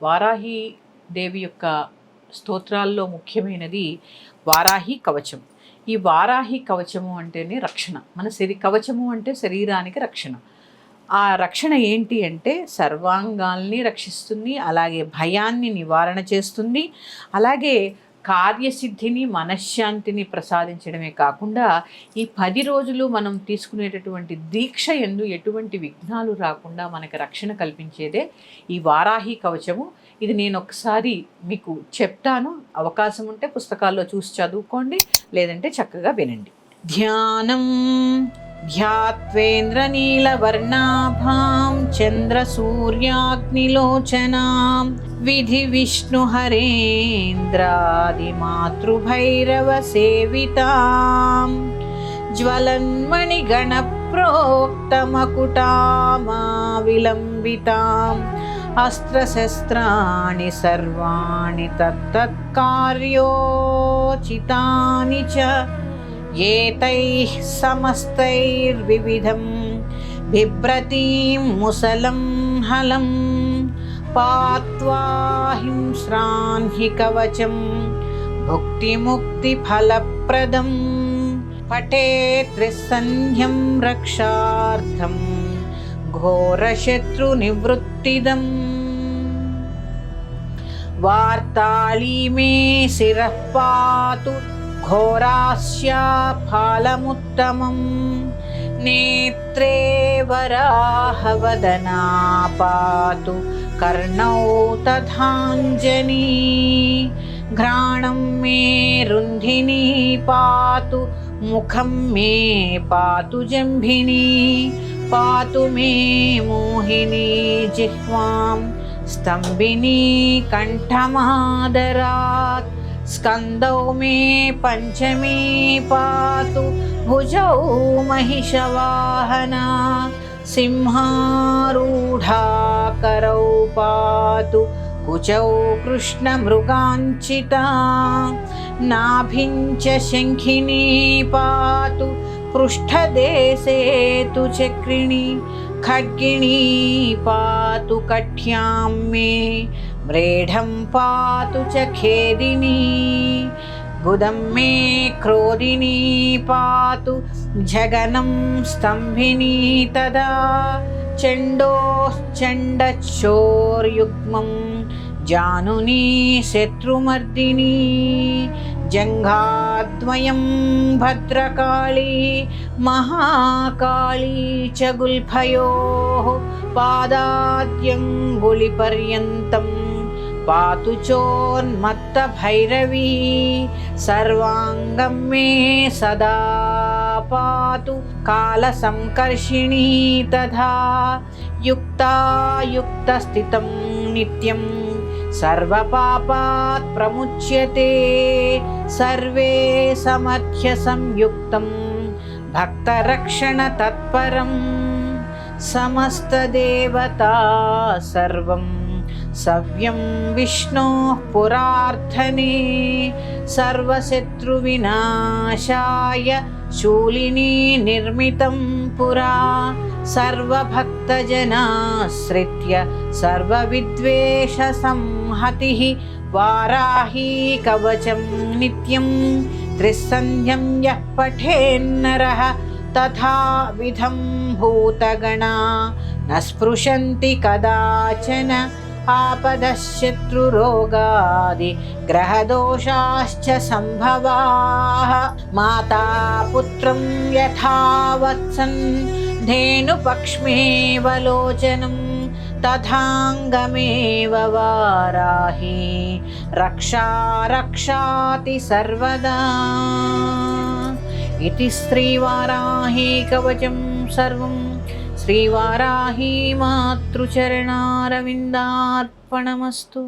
వారాహి దేవి యొక్క స్తోత్రాల్లో ముఖ్యమైనది వారాహి కవచం. ఈ వారాహి కవచము అంటేనే రక్షణ. మన కవచము అంటే శరీరానికి రక్షణ. ఆ రక్షణ ఏంటి అంటే సర్వాంగాల్ని రక్షిస్తుంది, అలాగే భయాన్ని నివారణ చేస్తుంది, అలాగే కార్యసిద్ధిని మనశ్శాంతిని ప్రసాదించడమే కాకుండా ఈ 10 రోజులు మనం తీసుకునేటటువంటి దీక్ష యందు ఎటువంటి విఘ్నాలు రాకుండా మనకు రక్షణ కల్పించేదే ఈ వారాహి కవచము. ఇది నేను ఒకసారి మీకు చెప్తాను. అవకాశం ఉంటే పుస్తకాల్లో చూసి చదువుకోండి, లేదంటే చక్కగా వినండి. ధ్యానం ధ్యాత్వేంద్రనీలవర్ణాభాం చంద్రసూర్యాగ్నిలోచనాం విధి విష్ణుహరేంద్రాదిమాతృభైరవ సేవితాం జ్వలన్మణిగణప్రోక్తమకుటామా విలంబితాం అస్త్రశస్త్రాణి సర్వాణి తత్తత్కార్యోచితాని చ ఏతైః సమస్తైర్వివిధం బిభ్రతీం ముసలం హలం పాత్వా హింస్రాన్ హి కవచం భుక్తిముక్తిఫలప్రదం పఠేత్ త్రిసంధ్యం రక్షార్థం ఘోరశత్రునివృత్తిదం వార్తాళీ మే శిరః పాతు ఘోరాస్యా ఫాలముత్తమం నేత్రే వరాహవదనా పాతు కర్ణౌ తథాంజనీ ఘ్రాణం మే రుంధినీ పాతు ముఖం మే పాతు జంభినీ పాతు మే మోహినీ జిహ్వాం స్తంభినీ కంఠమాదరాత్ స్కందౌ మే పంచమీ పాతు భుజౌ మహిషవాహనా సింహారూఢాకరౌ పాతు కుచౌ కృష్ణమృగాంచితా నాభించ శంఖినీ పాతు పృష్ఠదేశే తు చక్రిణీ ఖడ్గిణీ పాతు కఠ్యాం మే మ్రేఢం పాతు చ ఖేదినీ గుదం మే క్రోధినీ పాతు జగనం స్తంభినీ తదా చండోశ్చండచోర్యుగ్మం జానునీ శత్రుమర్దినీ జంఘాద్వయం భద్రకాళీ మహాకాళీ చ గుల్ఫయోః పాదాద్యంగుళిపర్యంతం పాతు చోన్మత్తభైరవీ సర్వాంగం మే సదా పాతు కాలసంకర్షిణీ తథా యుక్తాయుక్తస్థితం నిత్యం సర్వపాపాత్ ప్రముచ్యతే సర్వే సమర్థ్య సంయుక్తం భక్తరక్షణ తత్పరం సమస్తదేవతా సర్వం సవ్యం విష్ణోః పురార్థనే సర్వశత్రువినాశాయ శూలినీ నిర్మితం పురా సర్వభక్తజనాశ్రిత్య సర్వవిద్వేష సంహతిః వారాహీ కవచం నిత్యం త్రిసంధ్యం యః పఠేన్నరః తథావిధం భూతగణా న స్పృశంతి కదాచన ఆపదశత్రురోగాది గ్రహదోషాశ్చ సంభవాః మాతా పుత్రం యథావత్సన్ ధేనుపక్ష్మేవ లోచనం తథాంగమేవ వారాహి రక్షాతి సర్వదా. ఇతి శ్రీవారాహి కవచం సర్వం శ్రీవారాహి మాతృచరణారవిందార్పణమస్తు.